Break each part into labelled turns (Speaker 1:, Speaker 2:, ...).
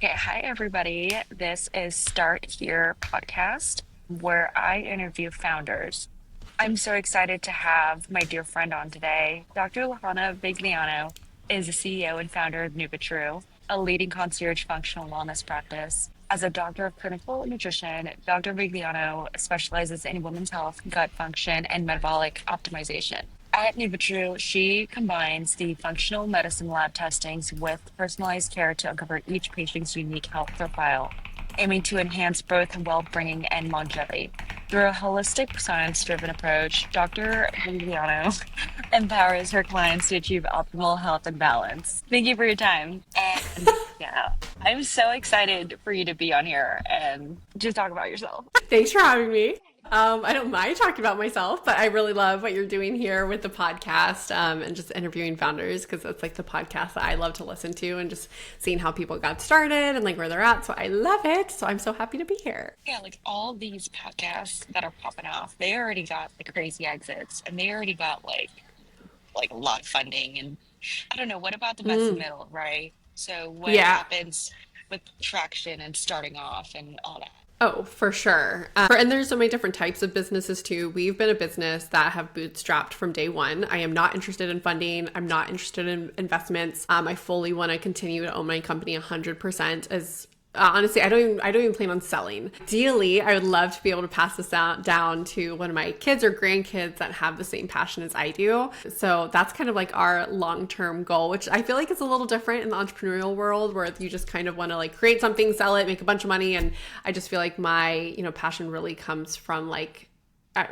Speaker 1: Okay, hi everybody. This is Start Here podcast where I interview founders. I'm so excited to have my dear friend on today. Dr. Lahana Vigliano is the CEO and founder of Nuvitru, a leading concierge functional wellness practice. As a doctor of clinical nutrition, Dr. Vigliano specializes in women's health, gut function, and metabolic optimization. At Nuvitru, she combines the functional medicine lab testings with personalized care to uncover each patient's unique health profile, aiming to enhance both well-being and longevity. Through a holistic, science-driven approach, Dr. Vigliano empowers her clients to achieve optimal health and balance. Thank you for your time. And yeah, I'm so excited for you to be on here and just talk about yourself.
Speaker 2: Thanks for having me. I don't mind talking about myself, but I really love what you're doing here with the podcast and just interviewing founders because that's like the podcast that I love to listen to and just seeing how people got started and like where they're at. So I love it. So I'm so happy to be here.
Speaker 1: Yeah, like all these podcasts that are popping off, they already got the crazy exits and they already got like a lot of funding and I don't know, what about the messy middle, right? So what
Speaker 2: Yeah.
Speaker 1: happens with traction and starting off and all that?
Speaker 2: Oh, for sure. And there's so many different types of businesses too. We've been a business that have bootstrapped from day one. I am not interested in funding. I'm not interested in investments. I fully want to continue to own my company 100% as honestly, I don't even plan on selling. Ideally, I would love to be able to pass this down to one of my kids or grandkids that have the same passion as I do. So that's kind of like our long-term goal, which I feel like is a little different in the entrepreneurial world where you just kind of want to like create something, sell it, make a bunch of money. And I just feel like my, passion really comes from like,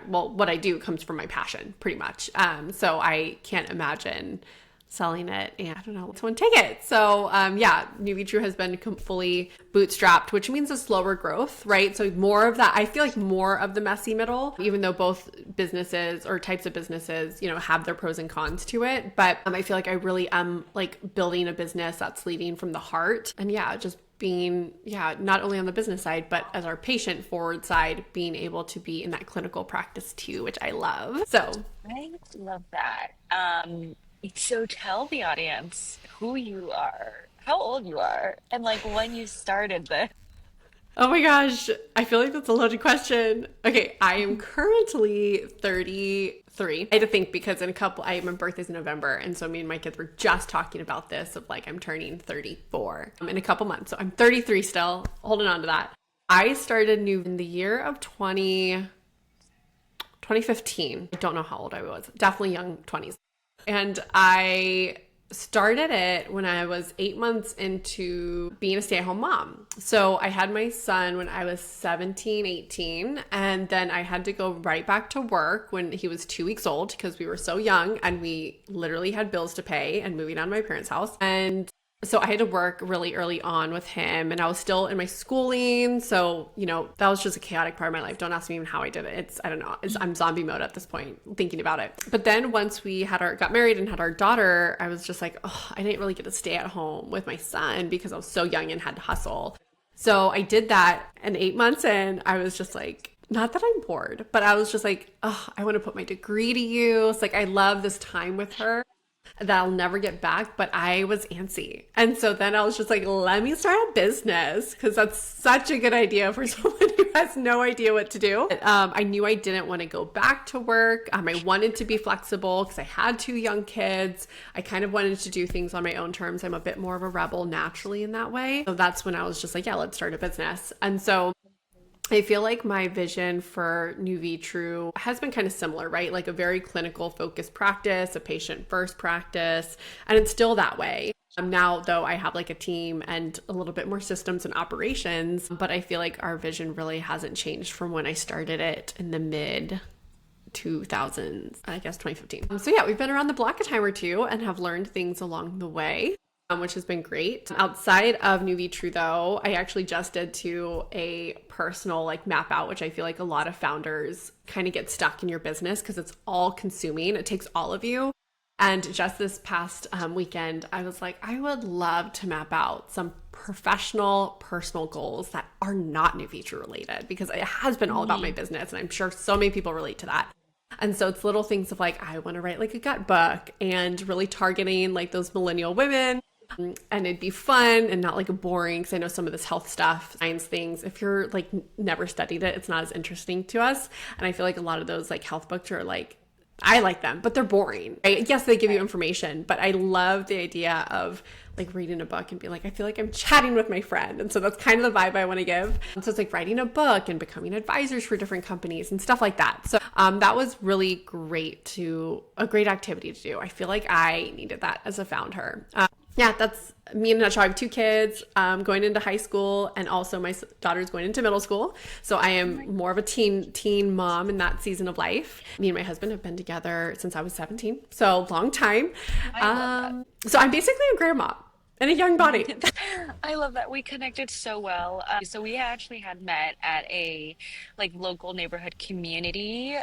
Speaker 2: what I do comes from my passion pretty much. So I can't imagine selling it and I don't know, someone take it. So yeah, Nuvitru has been fully bootstrapped, which means a slower growth, right? So more of that, I feel like more of the messy middle, even though both businesses or types of businesses, have their pros and cons to it. But I feel like I really am like building a business that's leading from the heart. And yeah, just being, not only on the business side, but as our patient forward side, being able to be in that clinical practice too, which I love. So
Speaker 1: I love that. So tell the audience who you are, how old you are, and like when you started this.
Speaker 2: oh my gosh, I feel like that's a loaded question. Okay, I am currently 33. I had to think because my birthday's in November. And so me and my kids were just talking about this of like, I'm turning 34 in a couple months. So I'm 33 still, holding on to that. I started new in the year of 2015. I don't know how old I was, definitely young 20s. And I started it when I was 8 months into being a stay-at-home mom. So I had my son when I was 17, 18, and then I had to go right back to work when he was 2 weeks old because we were so young and we literally had bills to pay and moving out of my parents' house. And so I had to work really early on with him and I was still in my schooling. So, that was just a chaotic part of my life. Don't ask me even how I did it. I don't know. I'm zombie mode at this point thinking about it. But then once we got married and had our daughter, I was just like, oh, I didn't really get to stay at home with my son because I was so young and had to hustle. So I did that and 8 months in, I was just like, not that I'm bored, but I was just like, oh, I want to put my degree to use. Like I love this time with her that I'll never get back, but I was antsy. And so then I was just like, let me start a business because that's such a good idea for someone who has no idea what to do. I knew I didn't want to go back to work. I wanted to be flexible because I had 2 young kids. I kind of wanted to do things on my own terms. I'm a bit more of a rebel naturally in that way. So that's when I was just like, yeah, let's start a business. And so I feel like my vision for Nuvitru has been kind of similar, right? Like a very clinical focused practice, a patient first practice, and it's still that way. Now, though, I have like a team and a little bit more systems and operations, but I feel like our vision really hasn't changed from when I started it in the mid 2000s, I guess 2015. So yeah, we've been around the block a time or two and have learned things along the way. Which has been great. Outside of Nuvitru though, I actually just did a personal like map out, which I feel like a lot of founders kind of get stuck in your business because it's all consuming. It takes all of you. And just this past weekend, I was like, I would love to map out some professional, personal goals that are not Nuvitru related because it has been all about my business. And I'm sure so many people relate to that. And so it's little things of like, I want to write like a gut book and really targeting like those millennial women and it'd be fun and not like a boring, because I know some of this health stuff, science things, if you're like never studied it, it's not as interesting to us. And I feel like a lot of those like health books are like, I like them, but they're boring. Yes, they give you information, but I love the idea of like reading a book and be like, I feel like I'm chatting with my friend. And so that's kind of the vibe I want to give. And so it's like writing a book and becoming advisors for different companies and stuff like that. So that was really a great activity to do. I feel like I needed that as a founder. Yeah, that's me in a nutshell. I have 2 kids going into high school, and also my daughter's going into middle school. So I am more of a teen mom in that season of life. Me and my husband have been together since I was 17, so long time.
Speaker 1: I love that.
Speaker 2: So I'm basically a grandma in a young body.
Speaker 1: I love that we connected so well. So we actually had met at a like local neighborhood community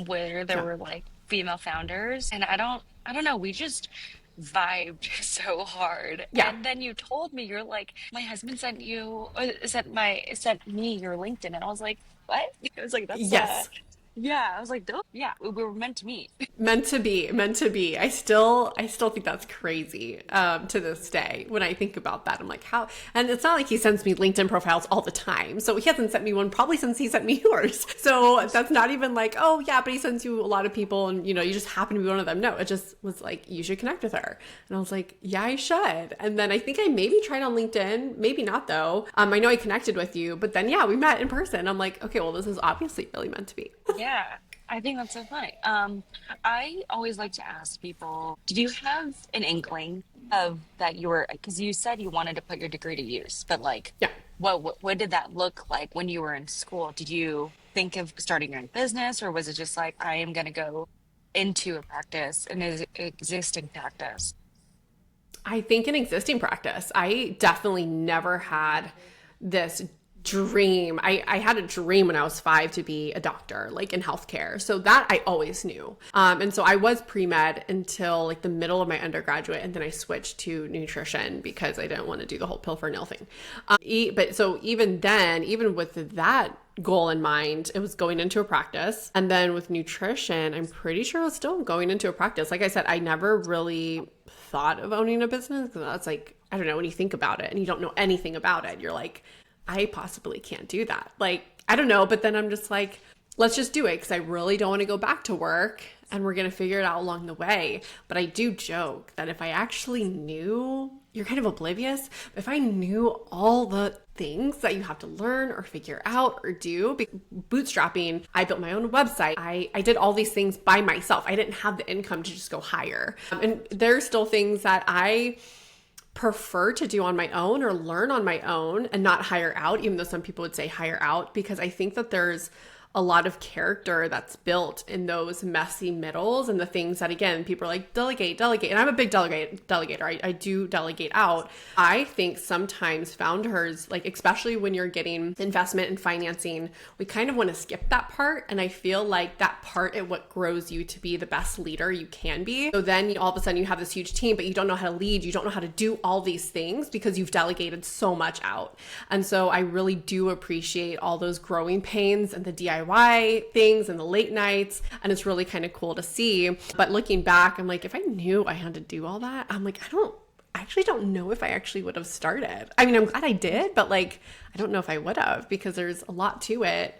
Speaker 1: where there
Speaker 2: Yeah.
Speaker 1: were like female founders, and I don't know, we just vibed so hard.
Speaker 2: Yeah.
Speaker 1: And then you told me you're like, my husband sent you sent me your LinkedIn, and I was like, what? I was like, that's
Speaker 2: Yes.
Speaker 1: yeah. I was like, "Dope. Yeah, we were meant to meet."
Speaker 2: Meant to be, meant to be. I still think that's crazy to this day. When I think about that, I'm like, how? And it's not like he sends me LinkedIn profiles all the time. So he hasn't sent me one probably since he sent me yours. So that's not even like, oh yeah, but he sends you a lot of people, and you just happen to be one of them. No, it just was like, you should connect with her. And I was like, yeah, I should. And then I think I maybe tried on LinkedIn, maybe not though. I know I connected with you, but then yeah, we met in person. I'm like, okay, well, this is obviously really meant to be.
Speaker 1: Yeah, I think that's so funny. I always like to ask people, did you have an inkling of that you were, because you said you wanted to put your degree to use, but like,
Speaker 2: Yeah.
Speaker 1: what did that look like when you were in school? Did you think of starting your own business, or was it just like, I am going to go into a practice, existing practice?
Speaker 2: I think an existing practice. I definitely never had this dream. I had a dream when I was 5 to be a doctor, like in healthcare. So that I always knew. And so I was pre-med until like the middle of my undergraduate. And then I switched to nutrition because I didn't want to do the whole pill for a nail thing. But so even then, even with that goal in mind, it was going into a practice. And then with nutrition, I'm pretty sure I was still going into a practice. Like I said, I never really thought of owning a business, because that's like, I don't know, when you think about it and you don't know anything about it, you're like, I possibly can't do that. Like, I don't know. But then I'm just like, let's just do it, because I really don't want to go back to work, and we're going to figure it out along the way. But I do joke that if I actually knew, you're kind of oblivious. If I knew all the things that you have to learn or figure out or do, bootstrapping, I built my own website. I did all these things by myself. I didn't have the income to just go hire. And there's still things that I prefer to do on my own or learn on my own and not hire out, even though some people would say hire out, because I think that there's a lot of character that's built in those messy middles, and the things that, again, people are like, delegate. And I'm a big delegator. I do delegate out. I think sometimes founders, like, especially when you're getting investment and financing, we kind of want to skip that part. And I feel like that part is what grows you to be the best leader you can be. So then all of a sudden you have this huge team, but you don't know how to lead. You don't know how to do all these things because you've delegated so much out. And so I really do appreciate all those growing pains and the DIY things and the late nights. And it's really kind of cool to see. But looking back, I'm like, if I knew I had to do all that, I'm like, I actually don't know if I actually would have started. I mean, I'm glad I did, but like, I don't know if I would have, because there's a lot to it.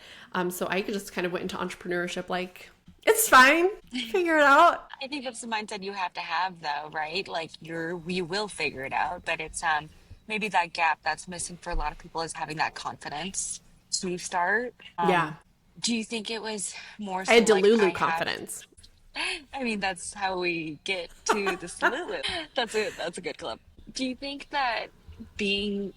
Speaker 2: So I just kind of went into entrepreneurship like, it's fine, figure it out.
Speaker 1: I think that's the mindset you have to have, though, right? Like you will figure it out, but it's maybe that gap that's missing for a lot of people is having that confidence to start.
Speaker 2: Yeah.
Speaker 1: Do you think it was more
Speaker 2: I
Speaker 1: so
Speaker 2: had
Speaker 1: like
Speaker 2: Delulu confidence.
Speaker 1: I mean, that's how we get to the Lulu. That's a good club. Do you think that being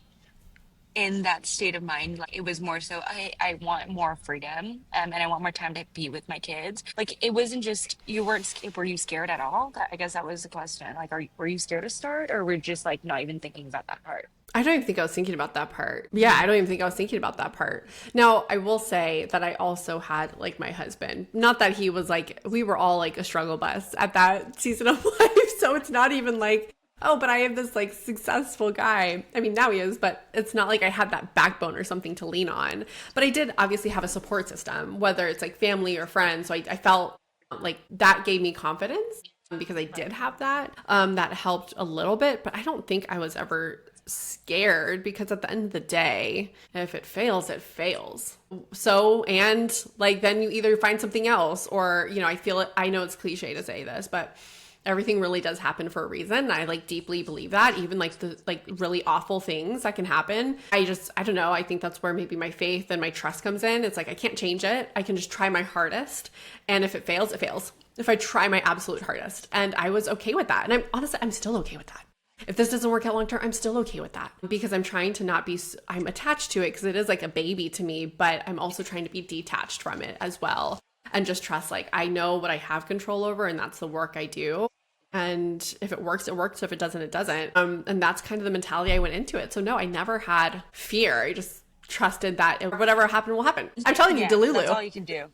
Speaker 1: in that state of mind, like it was more so I want more freedom, and I want more time to be with my kids? Like it wasn't just you weren't were you scared at all? I guess that was the question. Like, were you scared to start, or were you just like not even thinking about that part?
Speaker 2: I don't even think I was thinking about that part. Yeah, I don't even think I was thinking about that part. Now, I will say that I also had like my husband. Not that he was like, we were all like a struggle bus at that season of life. So it's not even like, oh, but I have this like successful guy. I mean, now he is, but it's not like I had that backbone or something to lean on. But I did obviously have a support system, whether it's like family or friends. So I felt like that gave me confidence. because I did have that. That helped a little bit, but I don't think I was ever scared because at the end of the day, if it fails, it fails. So, and like then you either find something else or, I feel it, I know it's cliche to say this, but everything really does happen for a reason. I like deeply believe that, even like the like really awful things that can happen. I don't know. I think that's where maybe my faith and my trust comes in. It's like, I can't change it. I can just try my hardest. And if it fails, it fails. If I try my absolute hardest. And I was okay with that. And I'm still okay with that. If this doesn't work out long term, I'm still okay with that because I'm trying to not be, I'm attached to it because it is like a baby to me, but I'm also trying to be detached from it as well. And just trust, like, I know what I have control over and that's the work I do. And if it works, it works. If it doesn't, it doesn't. And that's kind of the mentality I went into it. So no, I never had fear. I just trusted that whatever happened will happen. I'm telling you, Delulu.
Speaker 1: That's all you can do.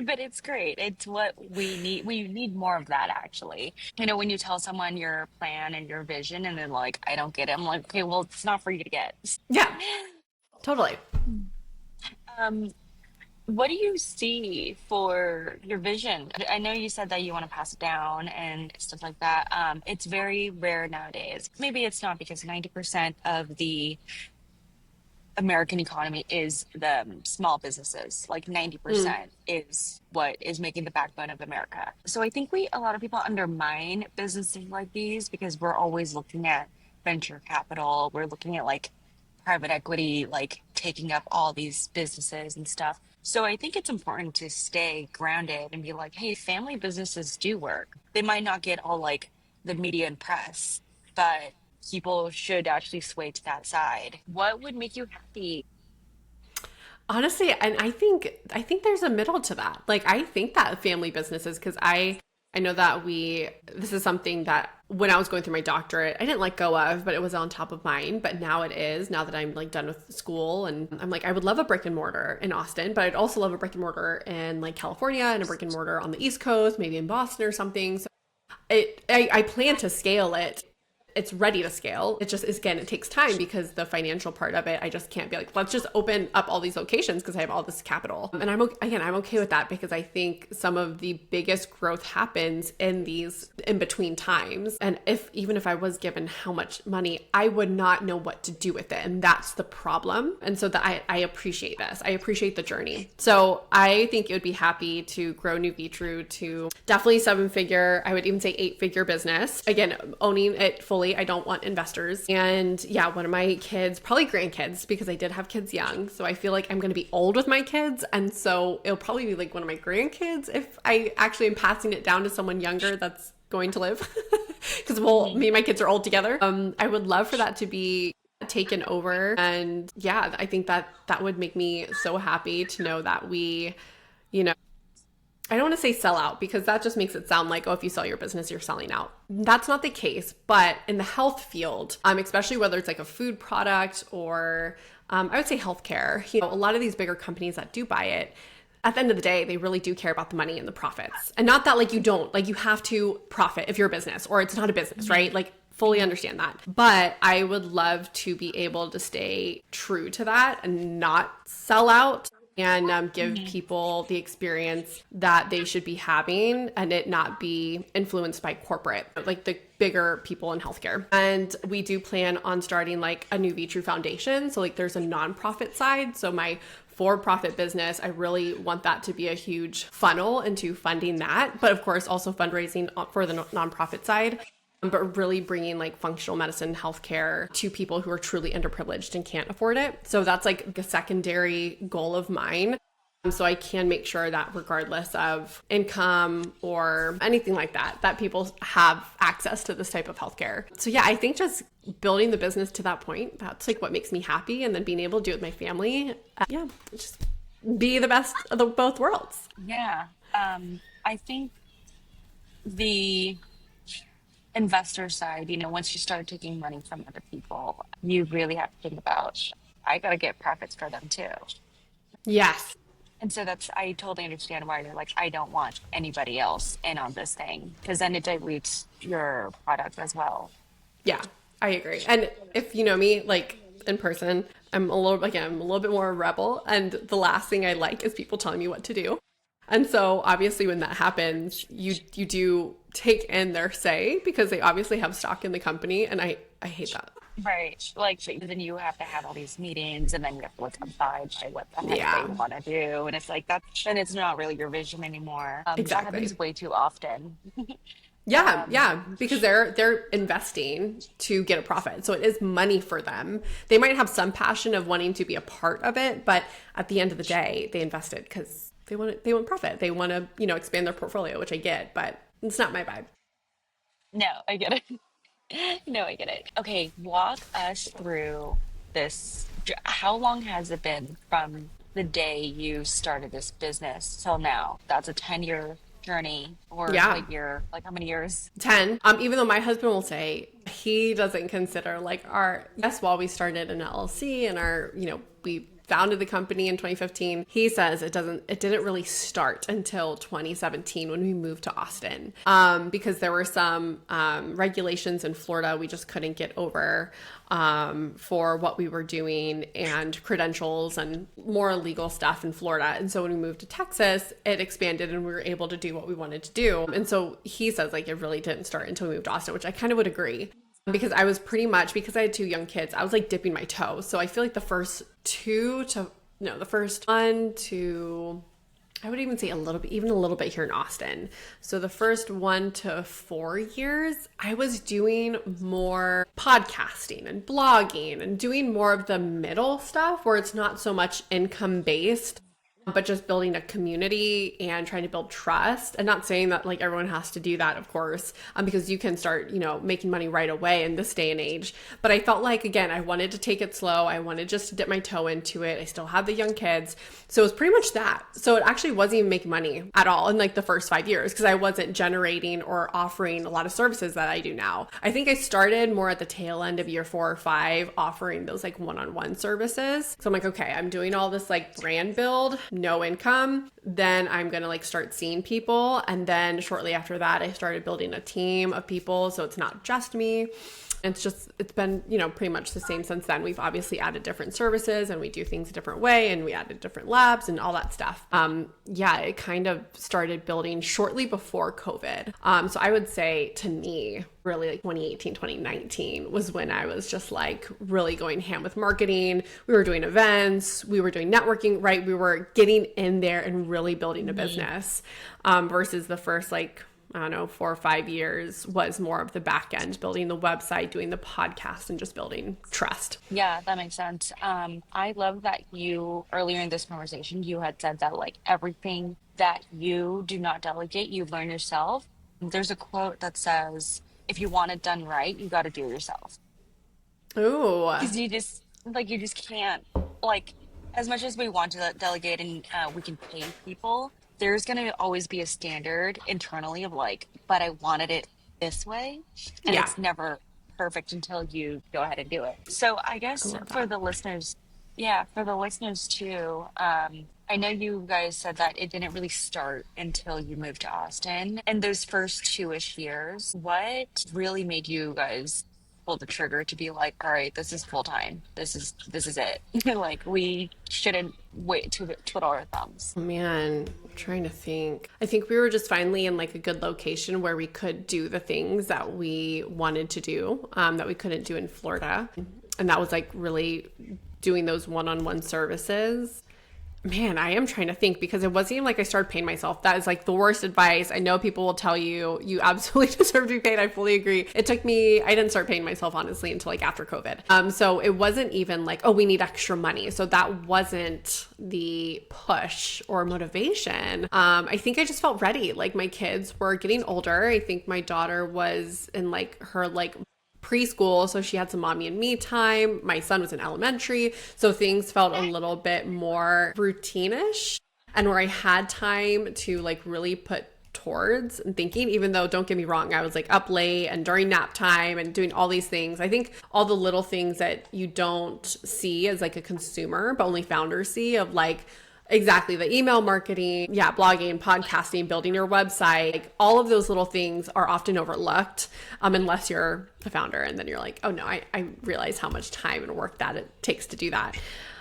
Speaker 1: But it's great. It's what we need. We need more of that, actually. When you tell someone your plan and your vision and they're like, I don't get it. I'm like, okay, well, it's not for you to get.
Speaker 2: Yeah, totally.
Speaker 1: Um, what do you see for your vision? I know you said that you want to pass it down and stuff like that. It's very rare nowadays. Maybe it's not because 90% of the American economy is the small businesses. Like 90% is what is making the backbone of America. So I think a lot of people undermine businesses like these because we're always looking at venture capital. We're looking at like private equity, like taking up all these businesses and stuff. So I think it's important to stay grounded and be like, hey, family businesses do work. They might not get all like the media and press, but people should actually sway to that side. What would make you happy?
Speaker 2: Honestly, and I think there's a middle to that. Like I think that family businesses, because I know that this is something that when I was going through my doctorate, I didn't let go of, but it was on top of mind. But now it is, now that I'm like done with school, and I'm like, I would love a brick and mortar in Austin, but I'd also love a brick and mortar in like California and a brick and mortar on the East Coast, maybe in Boston or something. So I plan to scale it. It's ready to scale. It just is, again, it takes time because the financial part of it, I just can't be like, let's just open up all these locations because I have all this capital. And I'm okay with that because I think some of the biggest growth happens in these in between times. And even if I was given how much money, I would not know what to do with it. And that's the problem. And so that I appreciate this. I appreciate the journey. So I think it would be happy to grow Nuvitru to definitely 7-figure. I would even say 8-figure business. Again, owning it fully. I don't want investors. And yeah, one of my kids, probably grandkids, because I did have kids young. So I feel like I'm going to be old with my kids. And so it'll probably be like one of my grandkids if I actually am passing it down to someone younger that's going to live. Because me and my kids are old together. I would love for that to be taken over. And yeah, I think that would make me so happy to know that we, I don't want to say sell out because that just makes it sound like, oh, if you sell your business, you're selling out. That's not the case. But in the health field, especially whether it's like a food product or I would say healthcare, a lot of these bigger companies that do buy it, at the end of the day, they really do care about the money and the profits. And not that like you don't, like you have to profit if you're a business or it's not a business, right? Like fully understand that. But I would love to be able to stay true to that and not sell out and give people the experience that they should be having and it not be influenced by corporate, like the bigger people in healthcare. And we do plan on starting like a Nuvitru Foundation. So like there's a nonprofit side. So my for-profit business, I really want that to be a huge funnel into funding that. But of course, also fundraising for the nonprofit side. But really bringing like functional medicine healthcare to people who are truly underprivileged and can't afford it. So that's like a secondary goal of mine. So I can make sure that regardless of income or anything like that, that people have access to this type of healthcare. So yeah, I think just building the business to that point, that's like what makes me happy. And then being able to do it with my family. Just be the best of both worlds.
Speaker 1: Yeah. I think the investor side, once you start taking money from other people, you really have to think about, I got to get profits for them too.
Speaker 2: Yes.
Speaker 1: And so I totally understand why you're like, I don't want anybody else in on this thing because then it dilutes your product as well.
Speaker 2: Yeah, I agree. And if you know me, like in person, I'm a little bit more a rebel. And the last thing I like is people telling me what to do. And so obviously when that happens, you do take in their say because they obviously have stock in the company. And I hate that.
Speaker 1: Right. Like, but then you have to have all these meetings and then you have to look outside by what the heck they
Speaker 2: Yeah,
Speaker 1: want to do. And it's like that, then it's not really your vision anymore. That
Speaker 2: exactly.
Speaker 1: happens way too often.
Speaker 2: Yeah,
Speaker 1: Um,
Speaker 2: yeah, because they're investing to get a profit. So it is money for them. They might have some passion of wanting to be a part of it, but at the end of the day, they invested because they want profit. They want to, expand their portfolio, which I get, but it's not my vibe.
Speaker 1: no, I get it. No, I get it. Okay, walk us through this. How long has it been from the day you started this business till now? That's a 10-year journey, or
Speaker 2: Yeah.
Speaker 1: like like how many years?
Speaker 2: 10. Even though my husband will say he doesn't consider like yes, while we started an LLC and we founded the company in 2015, he says it didn't really start until 2017 when we moved to Austin, because there were some regulations in Florida we just couldn't get over, for what we were doing, and credentials and more legal stuff in Florida. And so when we moved to Texas, it expanded and we were able to do what we wanted to do. And so he says like it really didn't start until we moved to Austin, which I kind of would agree. Because I was pretty much, because I had two young kids, I was like dipping my toe. So I feel like the first one to, I would even say even a little bit here in Austin. So the first 1 to 4 years, I was doing more podcasting and blogging and doing more of the middle stuff where it's not so much income based, but just building a community and trying to build trust. And not saying that like everyone has to do that, of course, because you can start, making money right away in this day and age. But I felt like, again, I wanted to take it slow. I wanted just to dip my toe into it. I still have the young kids. So it was pretty much that. So it actually wasn't even making money at all in like the first 5 years because I wasn't generating or offering a lot of services that I do now. I think I started more at the tail end of year 4 or 5 offering those like one-on-one services. So I'm like, okay, I'm doing all this like brand build, no income, then I'm gonna like start seeing people. And then shortly after that, I started building a team of people. So it's not just me. It's been, pretty much the same since then. We've obviously added different services and we do things a different way and we added different labs and all that stuff. It kind of started building shortly before COVID. So I would say to me, really like 2018, 2019 was when I was just like really going ham with marketing. We were doing events, we were doing networking, right? We were getting in there and really building a business, versus the first like, I don't know, 4 or 5 years was more of the back end, building the website, doing the podcast, and just building trust.
Speaker 1: Yeah, that makes sense. I love that you earlier in this conversation you had said that like everything that you do not delegate, you learn yourself. There's a quote that says, "If you want it done right, you got to do it yourself."
Speaker 2: Ooh,
Speaker 1: Because you just can't, like, as much as we want to delegate and we can pay people, there's going to always be a standard internally of like, but I wanted it this way, and
Speaker 2: yeah,
Speaker 1: it's never perfect until you go ahead and do it. So I
Speaker 2: I
Speaker 1: guess
Speaker 2: love
Speaker 1: for
Speaker 2: that.
Speaker 1: the listeners, yeah, for the listeners too, I know you guys said that it didn't really start until you moved to Austin. And those first 2-ish years, what really made you guys pull the trigger to be like, all right, this is full time. This is it. Like we shouldn't wait to twiddle our thumbs.
Speaker 2: Man, I'm trying to think. I think we were just finally in like a good location where we could do the things that we wanted to do, that we couldn't do in Florida. And that was like really doing those one-on-one services. Man, I am trying to think because it wasn't even like I started paying myself. That is like the worst advice. I know people will tell you, you absolutely deserve to be paid. I fully agree. I didn't start paying myself honestly until like after COVID. So it wasn't even like, oh, we need extra money. So that wasn't the push or motivation. I think I just felt ready. Like my kids were getting older. I think my daughter was in like her like preschool, so she had some mommy and me time. My son was in elementary, so things felt a little bit more routine-ish, and where I had time to like really put towards and thinking, even though don't get me wrong, I was like up late and during nap time and doing all these things. I think all the little things that you don't see as like a consumer, but only founders see, of like exactly the email marketing, yeah, blogging, podcasting, building your website, like all of those little things are often overlooked, unless you're a founder, and then you're like, oh no, I realize how much time and work that it takes to do that.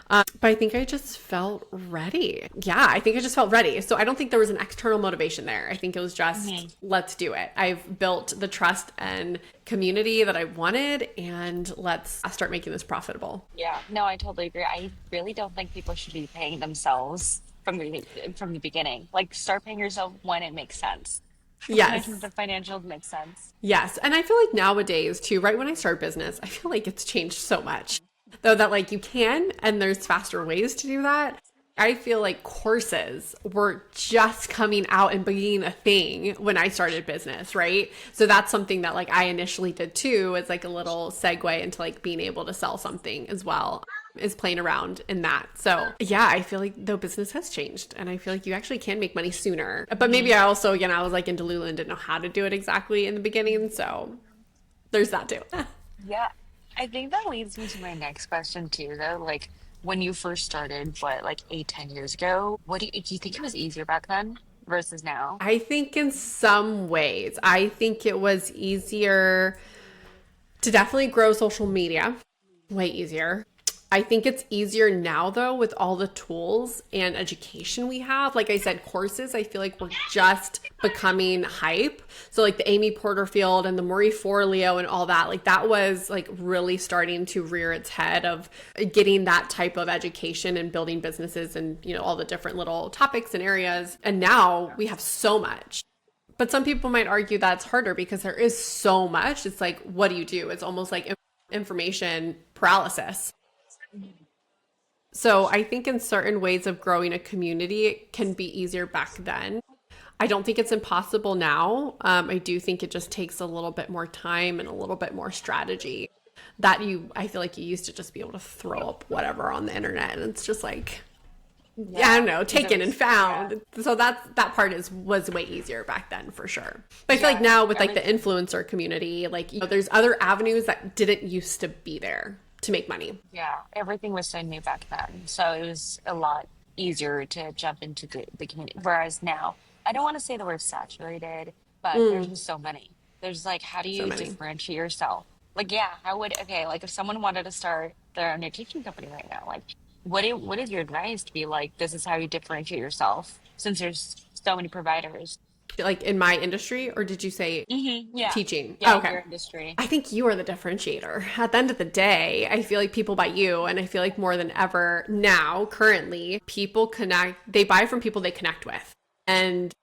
Speaker 2: But I think I just felt ready. Yeah, I think I just felt ready. So I don't think there was an external motivation there. I think it was just, let's do it. I've built the trust and community that I wanted, and let's start making this profitable.
Speaker 1: Yeah, no, I totally agree. I really don't think people should be paying themselves from the beginning. Like, start paying yourself when it makes sense. When
Speaker 2: Yes.
Speaker 1: the financials make sense.
Speaker 2: Yes. And I feel like nowadays too, right when I start business, I feel like it's changed so much. Though that like you can and there's faster ways to do that. I feel like courses were just coming out and being a thing when I started business, right? So that's something that like I initially did too, as like a little segue into like being able to sell something as well, is playing around in that. So yeah, I feel like the business has changed and I feel like you actually can make money sooner. But maybe I also, again, I was like in Delulu and didn't know how to do it exactly in the beginning. So there's that too.
Speaker 1: Yeah, I think that leads me to my next question too, though. Like, when you first started, what, like 8, 10 years ago, do you think it was easier back then versus now?
Speaker 2: I think in some ways, I think it was easier to definitely grow social media, way easier. I think it's easier now though with all the tools and education we have. Like I said, courses, I feel like we're just becoming hype. So like the Amy Porterfield and the Marie Forleo and all that, like that was like really starting to rear its head of getting that type of education and building businesses and, you know, all the different little topics and areas. And now we have so much. But some people might argue that's harder because there is so much. It's like, what do you do? It's almost like information paralysis. So I think in certain ways of growing a community, it can be easier back then. I don't think it's impossible now. I do think it just takes a little bit more time and a little bit more strategy that I feel like you used to just be able to throw up whatever on the internet. And it's just like, yeah, I
Speaker 1: Yeah,
Speaker 2: don't know,
Speaker 1: because it
Speaker 2: taken and
Speaker 1: was, yeah,
Speaker 2: found. So that part was way easier back then for sure. But I feel like
Speaker 1: yeah,
Speaker 2: now with like the
Speaker 1: everything.
Speaker 2: influencer community, like, you know, there's other avenues that didn't used to be there to make money.
Speaker 1: Yeah, everything was so new back then. So it was a lot easier to jump into the community. Whereas now, I don't want to say the word saturated, but there's just so many. There's like, how do
Speaker 2: So
Speaker 1: you
Speaker 2: many.
Speaker 1: differentiate yourself? Like, yeah, okay, like if someone wanted to start their own teaching company right now, like, what is your advice to be like, this is how you differentiate yourself since there's so many providers?
Speaker 2: Like in my industry, or did you say
Speaker 1: Yeah.
Speaker 2: teaching?
Speaker 1: Yeah,
Speaker 2: Oh,
Speaker 1: in
Speaker 2: okay.
Speaker 1: your industry.
Speaker 2: I think you are the differentiator. At the end of the day, I feel like people buy you, and I feel like more than ever now, currently, people connect, they buy from people they connect with. And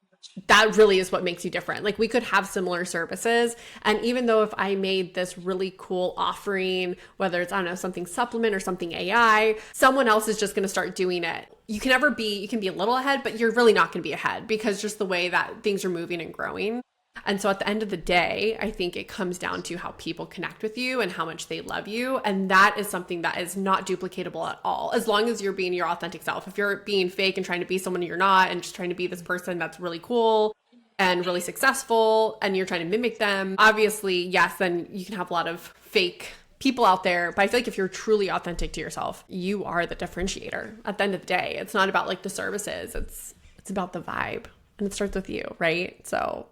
Speaker 2: that really is what makes you different. Like we could have similar services. And even though if I made this really cool offering, whether it's, I don't know, something supplement or something AI, someone else is just going to start doing it. You can be a little ahead, but you're really not going to be ahead because just the way that things are moving and growing. And so at the end of the day, I think it comes down to how people connect with you and how much they love you. And that is something that is not duplicatable at all, as long as you're being your authentic self. If you're being fake and trying to be someone you're not and just trying to be this person that's really cool and really successful and you're trying to mimic them, obviously, yes, then you can have a lot of fake people out there. But I feel like if you're truly authentic to yourself, you are the differentiator. At the end of the day, it's not about like the services, it's about the vibe. And it starts with you, right? So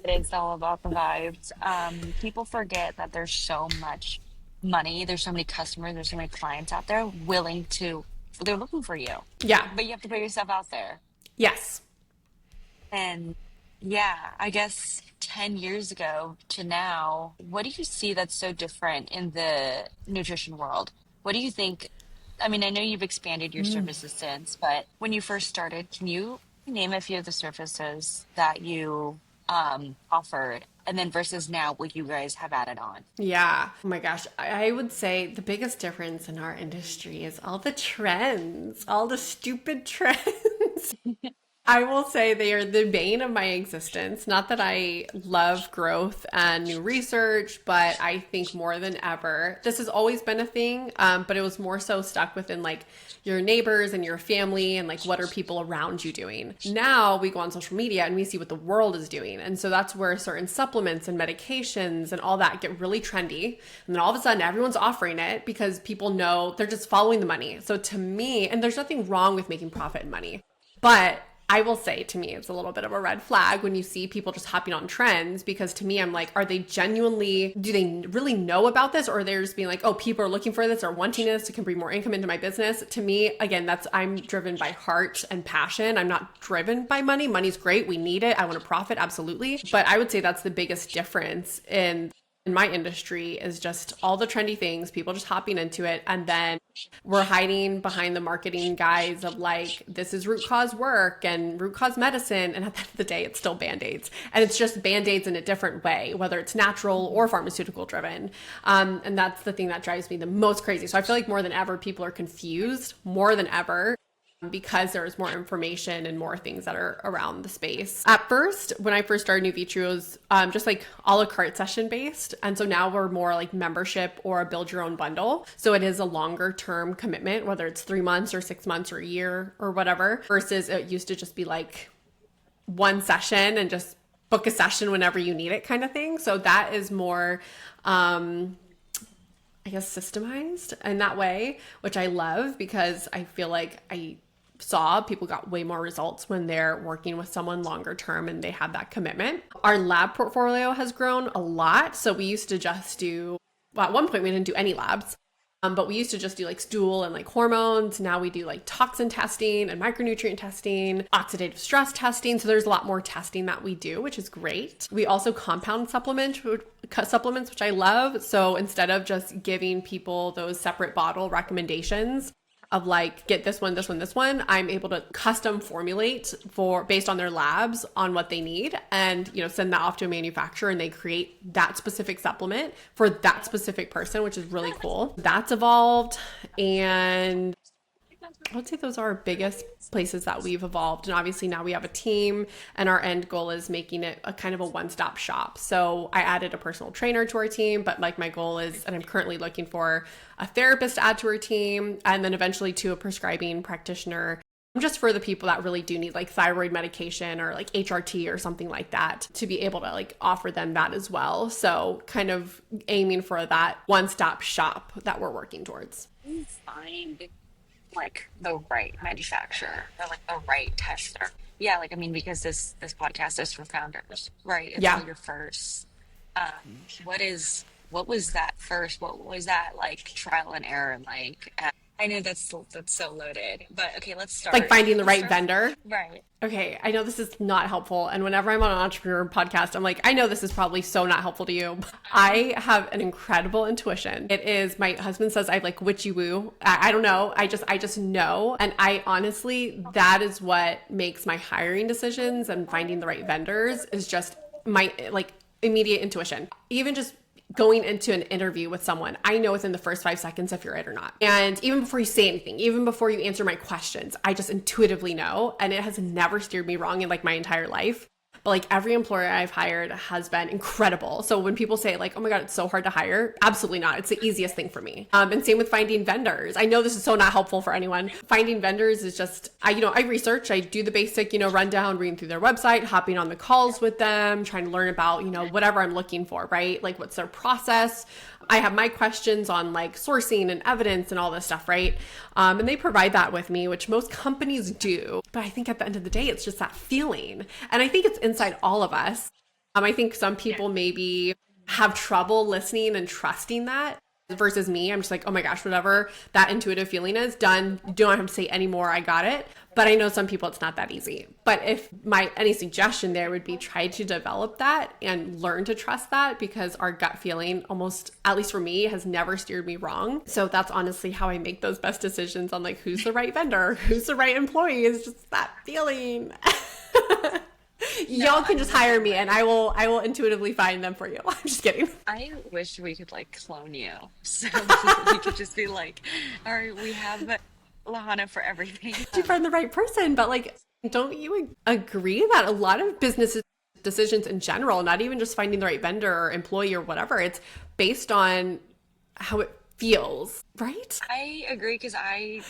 Speaker 1: It is all about the vibes. People forget that there's so much money, there's so many customers, there's so many clients out there they're looking for you,
Speaker 2: yeah.
Speaker 1: but you have to put yourself out there.
Speaker 2: Yes.
Speaker 1: And yeah, I guess 10 years ago to now, what do you see that's so different in the nutrition world? What do you think? I mean, I know you've expanded your services since, but when you first started, can you name a few of the services that you offered, and then versus now what you guys have added on?
Speaker 2: Yeah. Oh my gosh. I would say the biggest difference in our industry is all the trends, all the stupid trends. I will say they are the bane of my existence. Not that I love growth and new research, but I think more than ever, this has always been a thing, but it was more so stuck within like your neighbors and your family and like what are people around you doing. Now we go on social media and we see what the world is doing. And so that's where certain supplements and medications and all that get really trendy. And then all of a sudden everyone's offering it because people know they're just following the money. So to me, and there's nothing wrong with making profit and money. But I will say, to me, it's a little bit of a red flag when you see people just hopping on trends, because to me, I'm like, are they genuinely, do they really know about this? Or are they just being like, oh, people are looking for this or wanting this to can bring more income into my business? To me, again, I'm driven by heart and passion. I'm not driven by money. Money's great. We need it. I want to profit. Absolutely. But I would say that's the biggest difference in my industry, is just all the trendy things, people just hopping into it, and then we're hiding behind the marketing guise of like, this is root cause work and root cause medicine, and at the end of the day, it's still band-aids, and it's just band-aids in a different way, whether it's natural or pharmaceutical driven. And that's the thing that drives me the most crazy. So I feel like more than ever, people are confused more than ever, because there's more information and more things that are around the space. At first, when I first started Nuvitru, it was just like a la carte session based. And so now we're more like membership or a build your own bundle. So it is a longer term commitment, whether it's 3 months or 6 months or a year or whatever, versus it used to just be like one session and just book a session whenever you need it kind of thing. So that is more, I guess, systemized in that way, which I love, because I feel like I saw people got way more results when they're working with someone longer term and they have that commitment. Our lab portfolio has grown a lot. So we used to just do, well, at one point we didn't do any labs, but we used to just do like stool and like hormones. Now we do like toxin testing and micronutrient testing, oxidative stress testing. So there's a lot more testing that we do, which is great. We also compound supplements, which I love. So instead of just giving people those separate bottle recommendations of like, get this one, this one, this one, I'm able to custom formulate based on their labs on what they need, and send that off to a manufacturer, and they create that specific supplement for that specific person, which is really cool. That's evolved, and I would say those are our biggest places that we've evolved. And obviously now we have a team, and our end goal is making it a kind of a one-stop shop. So I added a personal trainer to our team, but like my goal is, and I'm currently looking for a therapist to add to our team, and then eventually to a prescribing practitioner, just for the people that really do need like thyroid medication or like HRT or something like that, to be able to like offer them that as well. So kind of aiming for that one-stop shop that we're working towards.
Speaker 1: Find like the right manufacturer or like the right tester. Yeah, like I mean, because this podcast is for founders, right? It's
Speaker 2: Yeah.
Speaker 1: all your first. What was that first? What was that like trial and error like? I know that's so loaded, but okay, let's
Speaker 2: Like
Speaker 1: start.
Speaker 2: finding the
Speaker 1: Let's
Speaker 2: right
Speaker 1: start.
Speaker 2: vendor.
Speaker 1: Right.
Speaker 2: Okay, I know this is not helpful. And whenever I'm on an entrepreneur podcast, I'm like, I know this is probably so not helpful to you. I have an incredible intuition. It is, my husband says I like witchy woo. I don't know. I just know. And I honestly, that is what makes my hiring decisions and finding the right vendors is just my like immediate intuition. Even just going into an interview with someone, I know within the first 5 seconds if you're it or not. And even before you say anything, even before you answer my questions, I just intuitively know. And it has never steered me wrong in like my entire life. But like every employer I've hired has been incredible. So when people say like, oh my God, it's so hard to hire, absolutely not. It's the easiest thing for me. And same with finding vendors. I know this is so not helpful for anyone. Finding vendors is just, I research, I do the basic, rundown, reading through their website, hopping on the calls with them, trying to learn about, whatever I'm looking for, right? Like what's their process? I have my questions on like sourcing and evidence and all this stuff, right? And they provide that with me, which most companies do. But I think at the end of the day, it's just that feeling. And I think it's inside all of us. I think some people maybe have trouble listening and trusting that. Versus me, I'm just like, oh my gosh, whatever that intuitive feeling is done. Don't have to say any more. I got it. But I know some people it's not that easy. But if any suggestion there would be try to develop that and learn to trust that, because our gut feeling almost, at least for me, has never steered me wrong. So that's honestly how I make those best decisions on like who's the right vendor, who's the right employee, is just that feeling.
Speaker 1: No,
Speaker 2: Y'all can
Speaker 1: I
Speaker 2: just
Speaker 1: love
Speaker 2: hire
Speaker 1: it.
Speaker 2: me and I will intuitively find them for you. I'm just kidding.
Speaker 1: I wish we could like clone you, so we could just be like, all right, we have Lahana for everything.
Speaker 2: To find the right person, but like, don't you agree that a lot of business decisions in general, not even just finding the right vendor or employee or whatever, it's based on how it feels, right?
Speaker 1: I agree because I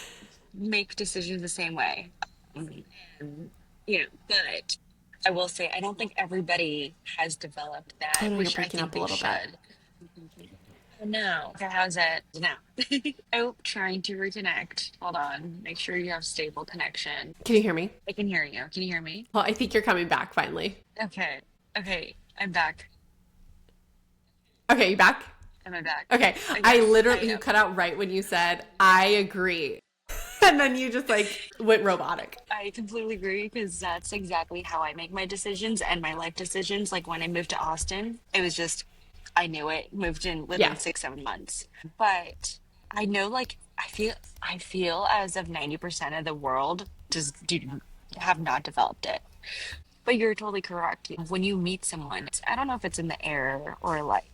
Speaker 1: make decisions the same way. And, but I will say I don't think everybody has developed
Speaker 2: I
Speaker 1: that,
Speaker 2: know you're
Speaker 1: which I
Speaker 2: breaking
Speaker 1: think
Speaker 2: up a
Speaker 1: they
Speaker 2: little bit.
Speaker 1: should. No. Okay, how's it now? Oh, trying to reconnect. Hold on. Make sure you have stable connection.
Speaker 2: Can you hear me?
Speaker 1: I can hear you. Can you hear me?
Speaker 2: Well, I think you're coming back finally.
Speaker 1: Okay. Okay. I'm back.
Speaker 2: Okay, you back?
Speaker 1: Am I back?
Speaker 2: Okay. I
Speaker 1: Yes, I
Speaker 2: literally, you
Speaker 1: am.
Speaker 2: cut out right when you said, I agree. And then you just like went robotic.
Speaker 1: I completely agree because that's exactly how I make my decisions and my life decisions. Like when I moved to Austin, it was just, I knew it, moved in within
Speaker 2: Yeah.
Speaker 1: 6, 7 months. But I know, like, I feel as if 90% of the world just have not developed it. But you're totally correct. When you meet someone, I don't know if it's in the air or like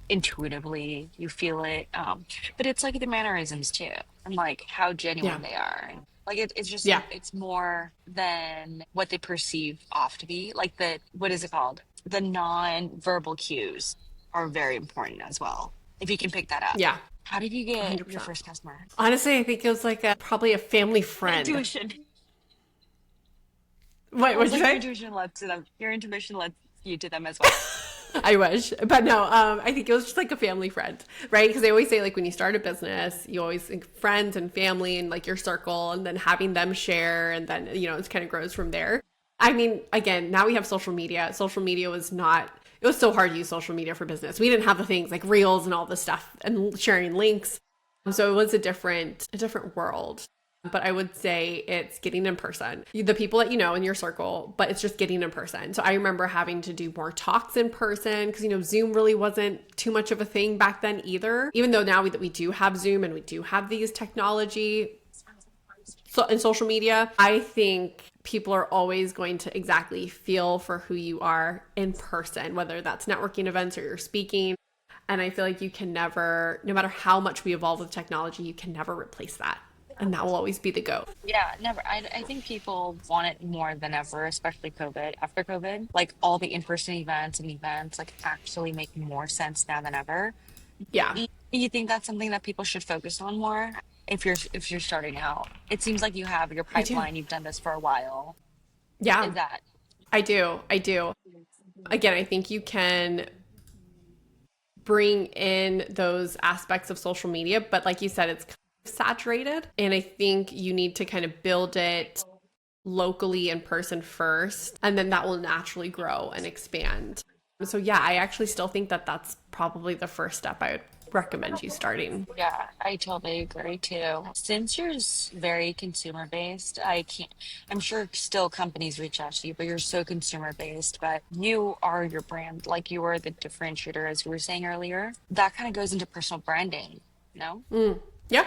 Speaker 1: intuitively you feel it, but it's like the mannerisms too, and like how
Speaker 2: Yeah.
Speaker 1: genuine they are. Like it's just
Speaker 2: Yeah.
Speaker 1: it's more than what they perceive off to be. Like the what is it called? The non-verbal cues are very important as well. If you can pick that up.
Speaker 2: Yeah.
Speaker 1: How did you get your
Speaker 2: 100%.
Speaker 1: first customer?
Speaker 2: Honestly, I think it was like probably a family
Speaker 1: Your
Speaker 2: friend.
Speaker 1: intuition.
Speaker 2: Wait,
Speaker 1: I was
Speaker 2: what'd you
Speaker 1: like, your
Speaker 2: say?
Speaker 1: intuition led to them. Your intuition led you to them as well.
Speaker 2: I wish, but no. I think it was just like a family friend, right? Because they always say like when you start a business, you always think friends and family and like your circle, and then having them share, and then it kind of grows from there. I mean, again, now we have social media. Social media was not. It was so hard to use social media for business. We didn't have the things like reels and all this stuff and sharing links. So it was a different world. But I would say it's getting in person. The people that you know in your circle, but it's just getting in person. So I remember having to do more talks in person because, Zoom really wasn't too much of a thing back then either. Even though now we do have Zoom and we do have these technology and social media, I think people are always going to exactly feel for who you are in person, whether that's networking events or you're speaking. And I feel like you can never, no matter how much we evolve with technology, you can never replace that. And that will always be the go.
Speaker 1: Yeah, never. I think people want it more than ever, especially COVID. After COVID, like all the in-person events, like actually make more sense now than ever.
Speaker 2: Yeah,
Speaker 1: You think that's something that people should focus on more if you're starting out? It seems like you have your
Speaker 2: I do.
Speaker 1: pipeline. You've done this for a while.
Speaker 2: Yeah,
Speaker 1: Is that?
Speaker 2: I do. I do. Again, I think you can bring in those aspects of social media, but like you said, it's kind of saturated. And I think you need to kind of build it locally in person first, and then that will naturally grow and expand. So, yeah, I actually still think that that's probably the first step I would recommend you starting.
Speaker 1: Yeah, I totally agree too. Since you're very consumer based, I can't, I'm sure still companies reach out to you, but you're so consumer based, but you are your brand. Like you are the differentiator, as you were saying earlier. That kind of goes into personal branding, no?
Speaker 2: Yeah.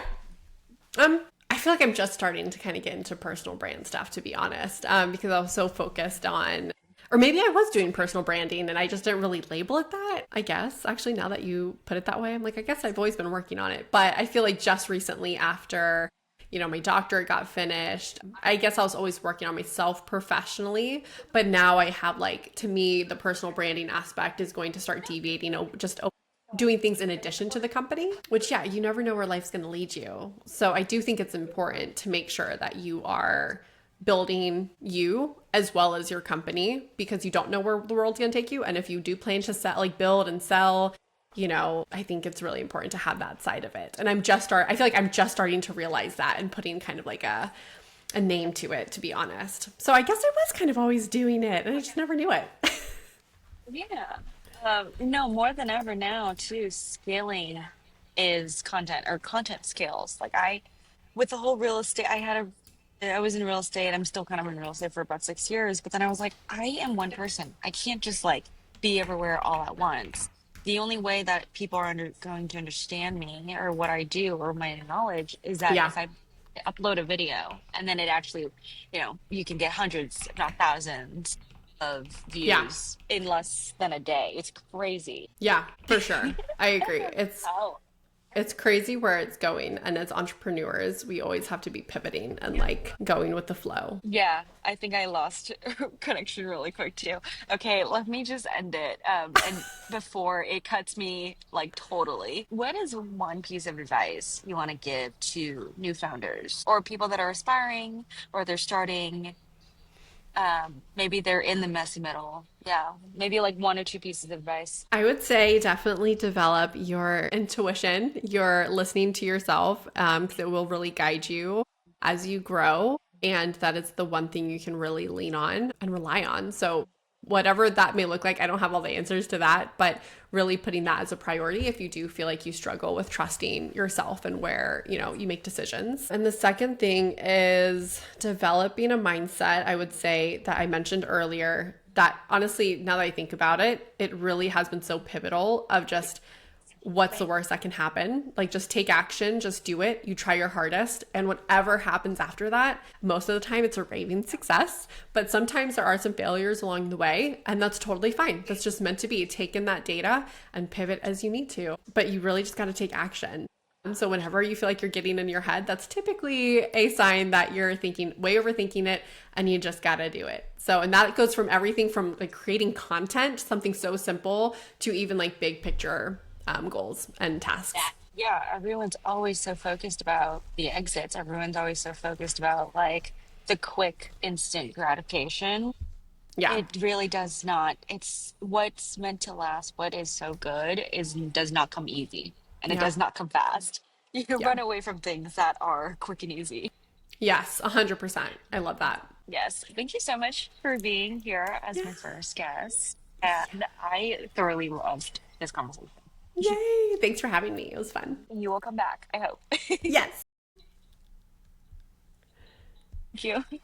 Speaker 2: I feel like I'm just starting to kind of get into personal brand stuff, to be honest, because I was so focused on, or maybe I was doing personal branding and I just didn't really label it that, I guess. Actually, now that you put it that way, I'm like, I guess I've always been working on it. But I feel like just recently, after, my doctorate got finished, I guess I was always working on myself professionally. But now I have, like, to me, the personal branding aspect is going to start deviating, just doing things in addition to the company, which, yeah, you never know where life's going to lead you. So I do think it's important to make sure that you are building you as well as your company, because you don't know where the world's going to take you. And if you do plan to build and sell, I think it's really important to have that side of it. And I feel like I'm just starting to realize that and putting kind of like a name to it, to be honest. So I guess I was kind of always doing it and I just never knew it.
Speaker 1: Yeah. No, more than ever now, too, scaling is content or content skills. Like with the whole real estate, I was in real estate. I'm still kind of in real estate for about 6 years, but then I was like, I am one person. I can't just like be everywhere all at once. The only way that people are going to understand me or what I do or my knowledge is that
Speaker 2: Yeah.
Speaker 1: if I upload a video and then it actually, you can get hundreds, if not thousands of
Speaker 2: Yeah.
Speaker 1: views in less than a day. It's crazy.
Speaker 2: Yeah, for sure. I agree. It's
Speaker 1: Oh,
Speaker 2: it's crazy where it's going, and as entrepreneurs we always have to be pivoting and like going with the flow.
Speaker 1: yeah. I think I lost connection really quick too. Okay, let me just end it. And before it cuts me like totally, what is one piece of advice you want to give to new founders or people that are aspiring or they're starting? Maybe they're in the messy middle. Yeah, maybe like one or two pieces of advice.
Speaker 2: I would say definitely develop your intuition, your listening to yourself, because it will really guide you as you grow. And that is the one thing you can really lean on and rely on. So, whatever that may look like, I don't have all the answers to that, but really putting that as a priority if you do feel like you struggle with trusting yourself and where, you make decisions. And the second thing is developing a mindset, I would say, that I mentioned earlier, that honestly, now that I think about it, it really has been so pivotal of just what's the worst that can happen? Like, just take action, just do it. You try your hardest. And whatever happens after that, most of the time it's a raving success. But sometimes there are some failures along the way, and that's totally fine. That's just meant to be. Take in that data and pivot as you need to. But you really just got to take action. So whenever you feel like you're getting in your head, that's typically a sign that you're way overthinking it, and you just got to do it. So, and that goes from everything from like creating content, something so simple, to even like big picture goals and tasks.
Speaker 1: Yeah, everyone's always so focused about the exits. Everyone's always so focused about like the quick instant gratification.
Speaker 2: Yeah.
Speaker 1: It really does not. It's what's meant to last, what is so good is does not come easy and it
Speaker 2: Yeah.
Speaker 1: does not come fast. You
Speaker 2: Yeah.
Speaker 1: run away from things that are quick and easy.
Speaker 2: Yes, 100%. I love that.
Speaker 1: Yes. Thank you so much for being here as
Speaker 2: Yeah.
Speaker 1: my first guest. And I thoroughly loved this conversation.
Speaker 2: Yay. Thanks for having me. It was fun.
Speaker 1: You will come back, I hope.
Speaker 2: Yes.
Speaker 1: Thank you.